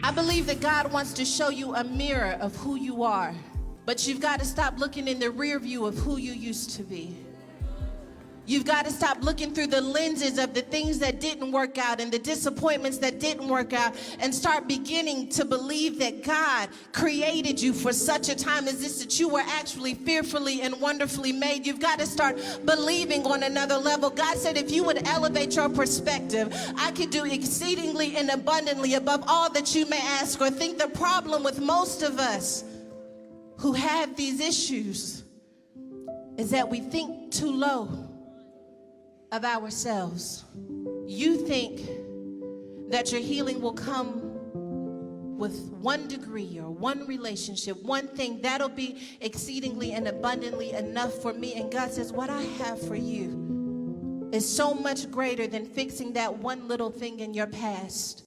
I believe that God wants to show you a mirror of who you are, but you've got to stop looking in the rear view of who you used to be. You've got to stop looking through the lenses of the things that didn't work out and the disappointments that didn't work out, and start beginning to believe that God created you for such a time as this, that you were actually fearfully and wonderfully made. You've got to start believing on another level. God said if you would elevate your perspective, I could do exceedingly and abundantly above all that you may ask or think. The problem with most of us who have these issues is that we think too low of ourselves. You think that your healing will come with 1 degree or 1 relationship, 1 thing that'll be exceedingly and abundantly enough for me. And God says, what I have for you is so much greater than fixing that 1 little thing in your past.